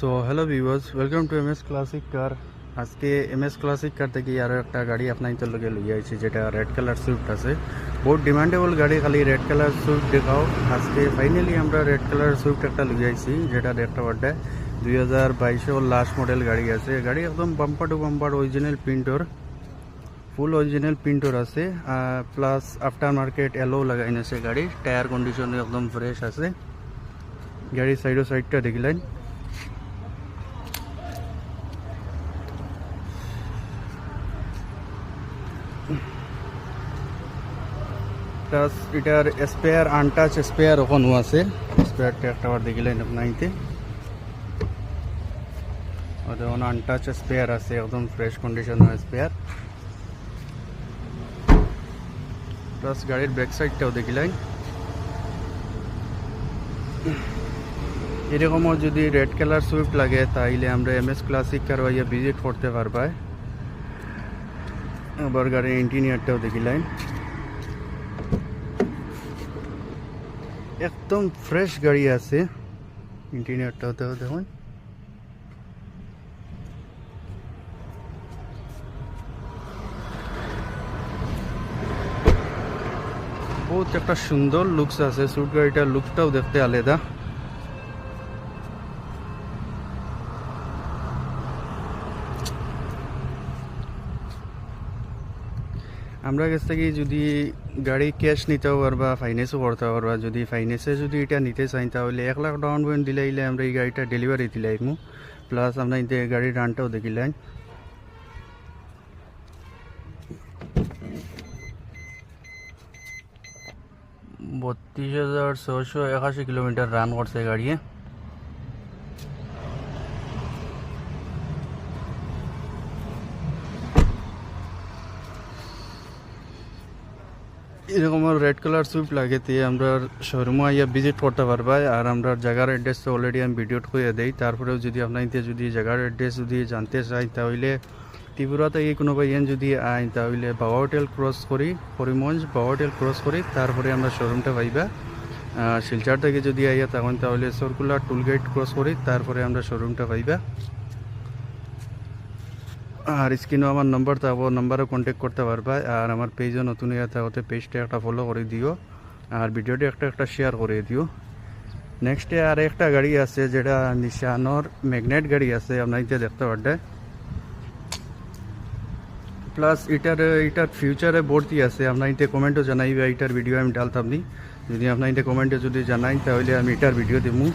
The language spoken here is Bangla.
So hello viewers, welcome to MS classic car. আজকে এমএস ক্লাসিক কার থেকে আরও একটা গাড়ি আপনাদের লগে লইয়া আইছি, যেটা রেড কালার সুইফট আছে। বহুত ডিমান্ডেবল গাড়ি, খালি রেড কালার সুইফট দেখাও। আজকে ফাইনালি আমরা রেড কালার সুইফট একটা লইয়া আইছি, যেটা দেখতে পারতে 2022 লাস্ট মডেল গাড়ি আছে। গাড়ি একদম bumper to bumper original printer, full original printer আছে, প্লাস আফটার মার্কেট এলো লাগাইন আছে। গাড়ি টায়ার কন্ডিশন একদম ফ্রেশ আছে। গাড়ির সাইডটা দেখলেন, প্লাস এটার স্পেয়ার আনটাচ স্পেয়ার ওখানে আছে। স্পেয়ারটা একটা বার দেখিলেন আপনাইতে, ওদের আনটাচ স্পেয়ার আছে, একদম ফ্রেশ কন্ডিশন স্পেয়ার। প্লাস গাড়ির ব্যাক সাইডটাও দেখিলেন। এরকমও যদি রেড কালার সুইফট লাগে তাইলে আমরা এমএস ক্লাসিক কার ওয়াইয়া ভিজিট করতে পারবা। আবার গাড়ির ইন্টিরিয়রটাও দেখিলেন, একদম ফ্রেশ গাড়ি আছে। ইন্টিরিয়রটাও দেখুন, বহুত একটা সুন্দর লুকস আছে। সুইফট গাড়িটার লুকটাও দেখতে আলাদা। আমরা কাছ থেকে যদি গাড়ি ক্যাশ নিতেও পারবা, ফাইন্যান্সও করতে পারবা। যদি ফাইন্যান্সে যদি এটা নিতে চাই তাহলে 1 লাখ ডাউন পেমেন্ট দিলে আমরা এই গাড়িটা ডেলিভারি দিলাইমু। প্লাস আমরা এই গাড়ির রানটাও দেখিলেন। 32,681 কিলোমিটার রান করছে গাড়ি। এরকম রেড কালার সুইফট লাগে তে আমরা শোরুমে আইয়া ভিজিট করতে পারবা। আর আমরা জায়গার অ্যাড্রেস তো অলরেডি আমি ভিডিওট করে দেই। তারপরেও যদি আপনাদের যদি জায়গার অ্যাড্রেস যদি জানতে চাই তাহলে ত্রিপুরা থেকে কোনো ভাইয়ান যদি আইন তাহলে বাবা হোটেল ক্রস করি, করিমগঞ্জ বাবা হোটেল ক্রস করি, তারপরে আমরা শোরুমটা পাইবা। শিলচর থেকে যদি আইয়া তখন তাহলে সার্কুলার টুলগেট ক্রস করি, তারপরে আমরা শোরুমটা পাইবা। আর স্ক্রিনও আমার নম্বর থাকবো, নম্বরে কন্ট্যাক্ট করতে পারবা। আর আমার পেজও নতুন হয়ে থাকতে পেজটা একটা ফলো করে দিও, আর ভিডিওটি একটা শেয়ার করে দিও। নেক্সটে আর একটা গাড়ি আছে, যেটা নিশানোর ম্যাগনেট গাড়ি আছে, আপনাদের দেখতে পারবে। প্লাস এটার ফিউচারে ভর্তি আছে। আপনাদের কমেন্টও জানাইবে, এটার ভিডিও আমি ডালতাম নি। যদি আপনাদের কমেন্টে যদি জানাই তাহলে আমি এটার ভিডিও দেবো।